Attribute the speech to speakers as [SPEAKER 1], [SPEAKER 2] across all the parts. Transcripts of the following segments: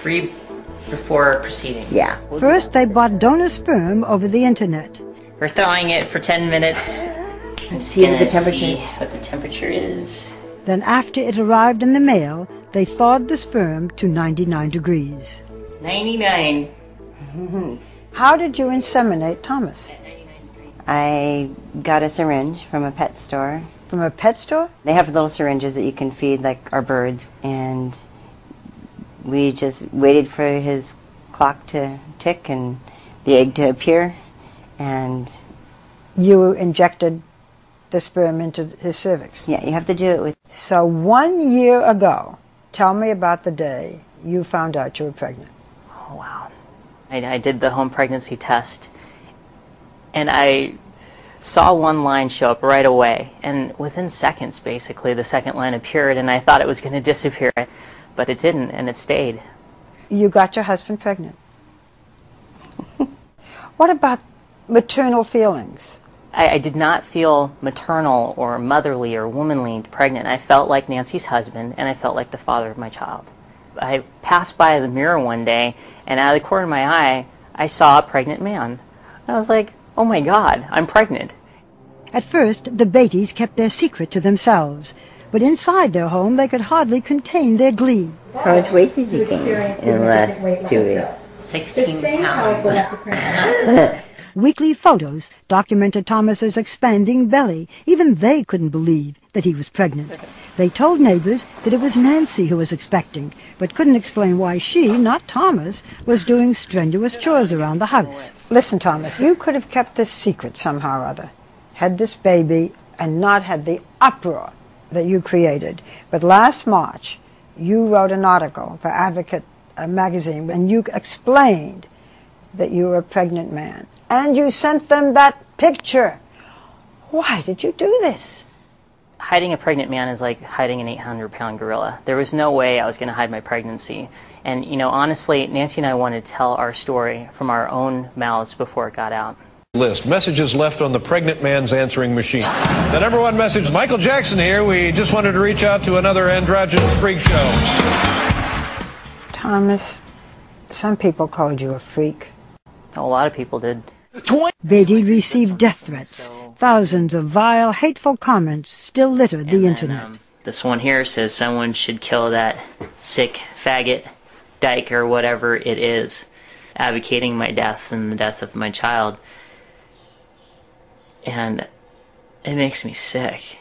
[SPEAKER 1] Read before proceeding.
[SPEAKER 2] Yeah.
[SPEAKER 3] First, they bought donor sperm over the internet.
[SPEAKER 1] We're thawing it for 10 minutes. I'm
[SPEAKER 2] See
[SPEAKER 1] gonna
[SPEAKER 2] the temperature.
[SPEAKER 1] see what the temperature is.
[SPEAKER 3] Then after it arrived in the mail, they thawed the sperm to 99 degrees.
[SPEAKER 1] 99.
[SPEAKER 3] How did you inseminate Thomas?
[SPEAKER 2] I got a syringe from a pet store.
[SPEAKER 3] From a pet store?
[SPEAKER 2] They have little syringes that you can feed like our birds, and we just waited for his clock to tick and the egg to appear, and
[SPEAKER 3] You injected the sperm into his cervix.
[SPEAKER 2] yeah, you have to do it with.
[SPEAKER 3] So 1 year ago, tell me about the day you found out you were pregnant.
[SPEAKER 1] Oh, wow. I did the home pregnancy test, and I saw one line show up right away, and within seconds, basically, the second line appeared, and I thought it was going to disappear, but it didn't, and it stayed.
[SPEAKER 3] You got your husband pregnant. What about maternal feelings?
[SPEAKER 1] I did not feel maternal or motherly or womanly pregnant. I felt like Nancy's husband, and I felt like the father of my child. I passed by the mirror one day, and out of the corner of my eye, I saw a pregnant man. And I was like, oh my God, I'm pregnant.
[SPEAKER 3] At first, the Beatties kept their secret to themselves, but inside their home they could hardly contain their glee.
[SPEAKER 2] How much weight did you gain in the last 2 weeks?
[SPEAKER 1] 16 pounds.
[SPEAKER 3] Weekly photos documented Thomas's expanding belly. Even they couldn't believe that he was pregnant. They told neighbors that it was Nancy who was expecting, but couldn't explain why she, not Thomas, was doing strenuous chores around the house. Listen, Thomas, you could have kept this secret somehow or other, had this baby, and not had the uproar that you created. But last March, you wrote an article for Advocate magazine, and you explained that you were a pregnant man. And you sent them that picture. Why did you do this?
[SPEAKER 1] Hiding a pregnant man is like hiding an 800-pound gorilla. There was no way I was going to hide my pregnancy. And, you know, honestly, Nancy and I wanted to tell our story from our own mouths before it got out.
[SPEAKER 4] List. Messages left on the pregnant man's answering machine. The number one message, Michael Jackson here. We just wanted to reach out to another androgynous freak show.
[SPEAKER 3] Thomas, some people called you a freak.
[SPEAKER 1] A lot of people did.
[SPEAKER 3] Beatty received death threats. Thousands of vile, hateful comments still littered the internet.
[SPEAKER 1] This one here says someone should kill that sick faggot, dyke, or whatever it is, advocating my death and the death of my child. And it makes me sick.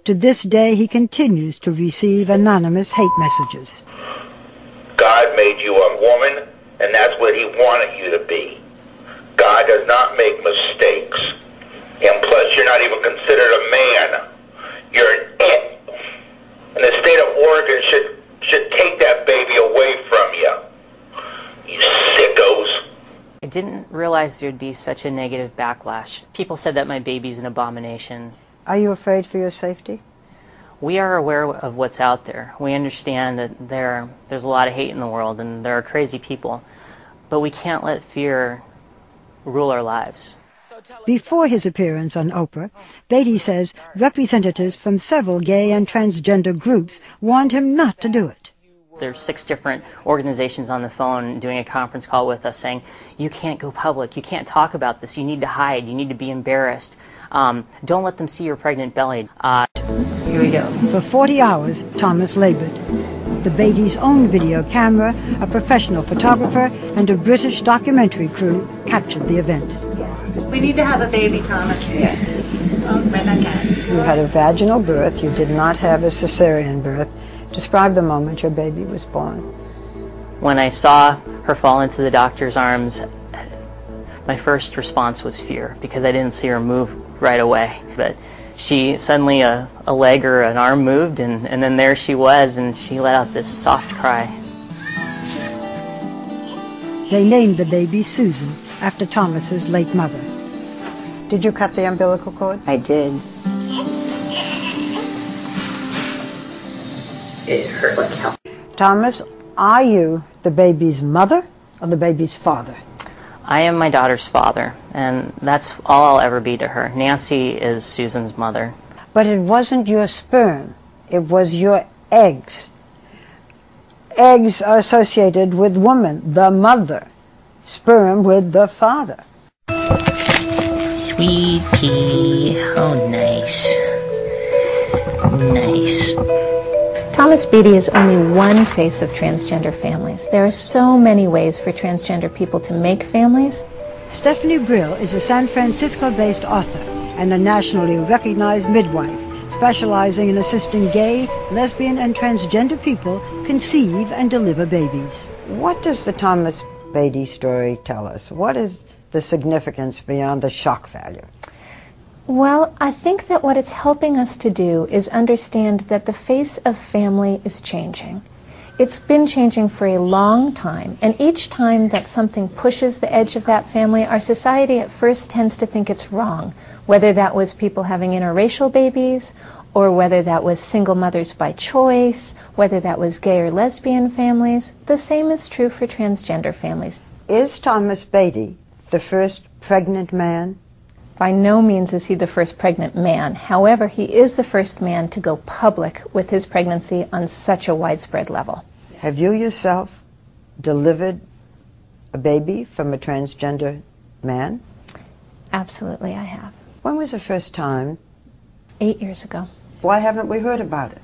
[SPEAKER 3] To this day, he continues to receive anonymous hate messages.
[SPEAKER 5] God made you a woman, and that's what he wanted you to be. God does not make mistakes. And plus, you're not even considered a man. You're an it. And the state of Oregon should take that baby away from you. You sickos.
[SPEAKER 1] I didn't realize there'd be such a negative backlash. People said that my baby's an abomination.
[SPEAKER 3] Are you afraid for your safety?
[SPEAKER 1] We are aware of what's out there. We understand that there's a lot of hate in the world and there are crazy people. But we can't let fear rule our lives.
[SPEAKER 3] Before his appearance on Oprah, Beatty says representatives from several gay and transgender groups warned him not to do it.
[SPEAKER 1] There's 6 different organizations on the phone doing a conference call with us saying, you can't go public, you can't talk about this, you need to hide, you need to be embarrassed. Don't let them see your pregnant belly.
[SPEAKER 2] Here we go.
[SPEAKER 3] For 40 hours, Thomas labored. The Beatty's own video camera, a professional photographer, and a British documentary crew captured the event.
[SPEAKER 6] We need to have a baby, Thomas.
[SPEAKER 2] Yeah.
[SPEAKER 6] Oh, right on that.
[SPEAKER 3] You had a vaginal birth. You did not have a cesarean birth. Describe the moment your baby was born.
[SPEAKER 1] When I saw her fall into the doctor's arms, my first response was fear because I didn't see her move right away. But she suddenly, a leg or an arm moved, and then there she was, and she let out this soft cry.
[SPEAKER 3] They named the baby Susan after Thomas's late mother. Did you cut the umbilical cord?
[SPEAKER 2] I did.
[SPEAKER 1] It hurt like hell.
[SPEAKER 3] Thomas, are you the baby's mother or the baby's father?
[SPEAKER 1] I am my daughter's father, and that's all I'll ever be to her. Nancy is Susan's mother.
[SPEAKER 3] But it wasn't your sperm. It was your eggs. Eggs are associated with woman, the mother. Sperm with the father.
[SPEAKER 1] Sweet pea. Oh, nice. Nice.
[SPEAKER 7] Thomas Beatty is only one face of transgender families. There are so many ways for transgender people to make families.
[SPEAKER 3] Stephanie Brill is a San Francisco-based author and a nationally recognized midwife, specializing in assisting gay, lesbian, and transgender people conceive and deliver babies.
[SPEAKER 8] What does the Thomas Beatty story tell us? What is the significance beyond the shock value?
[SPEAKER 7] Well, I think that what it's helping us to do is understand that the face of family is changing. It's been changing for a long time, and each time that something pushes the edge of that family, our society at first tends to think it's wrong, whether that was people having interracial babies, or whether that was single mothers by choice, whether that was gay or lesbian families. The same is true for transgender families.
[SPEAKER 8] Is Thomas Beatty the first pregnant man?
[SPEAKER 7] By no means is he the first pregnant man. However, he is the first man to go public with his pregnancy on such a widespread level.
[SPEAKER 8] Have you yourself delivered a baby from a transgender man?
[SPEAKER 7] Absolutely, I have.
[SPEAKER 8] When was the first time?
[SPEAKER 7] 8 years ago.
[SPEAKER 8] Why haven't we heard about it?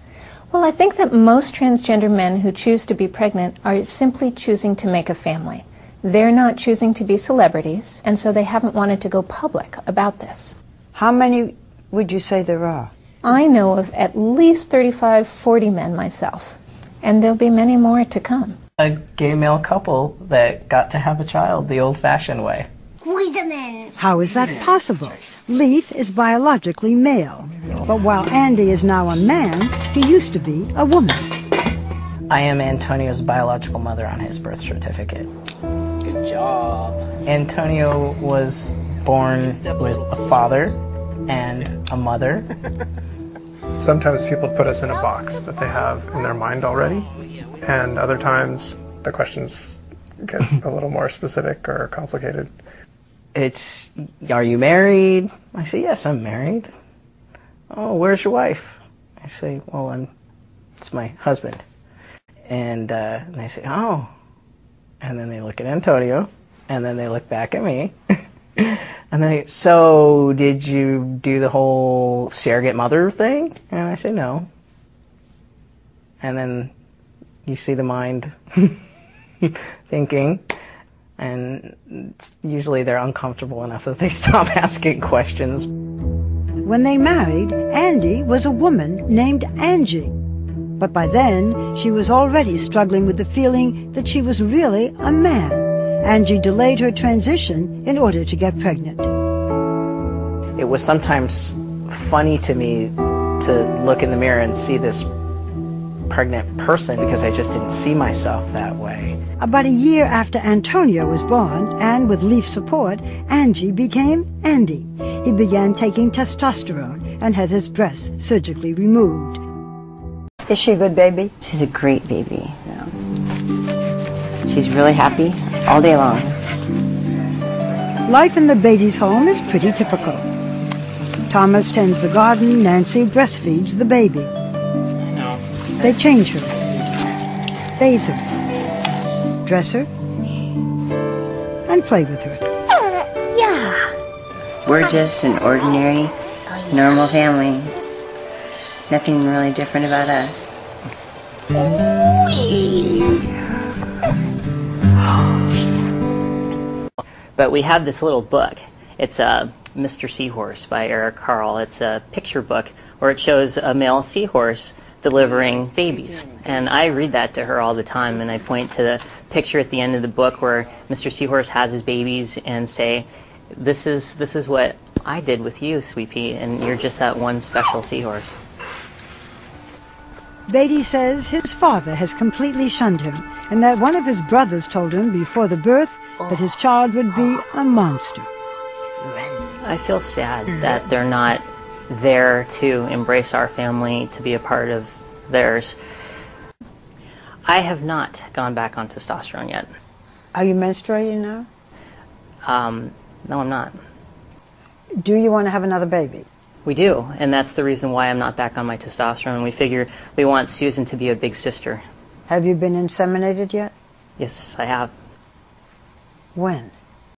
[SPEAKER 7] Well, I think that most transgender men who choose to be pregnant are simply choosing to make a family. They're not choosing to be celebrities, and so they haven't wanted to go public about this.
[SPEAKER 8] How many would you say there are?
[SPEAKER 7] I know of at least 35, 40 men myself, and there'll be many more to come.
[SPEAKER 9] A gay male couple that got to have a child the old-fashioned way.
[SPEAKER 3] How is that possible? Leif is biologically male, but while Andy is now a man, he used to be a woman.
[SPEAKER 9] I am Antonio's biological mother on his birth certificate. Good job. Antonio was born with a father and a mother.
[SPEAKER 10] Sometimes people put us in a box that they have in their mind already, and other times the questions get a little more specific or complicated.
[SPEAKER 9] It's, are you married? I say, yes, I'm married. Oh, where's your wife? I say, well, it's my husband. And they say, oh. And then they look at Antonio, and then they look back at me. And they, so did you do the whole surrogate mother thing? And I say, no. And then you see the mind thinking, and usually they're uncomfortable enough that they stop asking questions.
[SPEAKER 3] When they married, Andy was a woman named Angie. But by then, she was already struggling with the feeling that she was really a man. Angie delayed her transition in order to get pregnant.
[SPEAKER 9] It was sometimes funny to me to look in the mirror and see this pregnant person because I just didn't see myself that way.
[SPEAKER 3] About a year after Antonio was born, and with Leif's support, Angie became Andy. He began taking testosterone and had his breasts surgically removed.
[SPEAKER 8] Is she a good baby?
[SPEAKER 2] She's a great baby. Yeah. She's really happy all day long.
[SPEAKER 3] Life in the Beatty's home is pretty typical. Thomas tends the garden, Nancy breastfeeds the baby. They change her, bathe her, dress her, and play with her.
[SPEAKER 2] We're just an ordinary, normal family. Nothing really different about us.
[SPEAKER 1] But we have this little book. It's Mr. Seahorse by Eric Carle. It's a picture book where it shows a male seahorse delivering babies. And I read that to her all the time, and I point to the picture at the end of the book where Mr. Seahorse has his babies and say, this is what I did with you, Sweet Pea, and you're just that one special seahorse.
[SPEAKER 3] Beatty says his father has completely shunned him, and that one of his brothers told him before the birth that his child would be a monster.
[SPEAKER 1] I feel sad that they're not there to embrace our family, to be a part of theirs. I have not gone back on testosterone yet.
[SPEAKER 8] Are you menstruating now?
[SPEAKER 1] No, I'm not.
[SPEAKER 8] Do you want to have another baby?
[SPEAKER 1] We do, and that's the reason why I'm not back on my testosterone. We figure we want Susan to be a big sister.
[SPEAKER 8] Have you been inseminated yet?
[SPEAKER 1] Yes, I have.
[SPEAKER 8] When?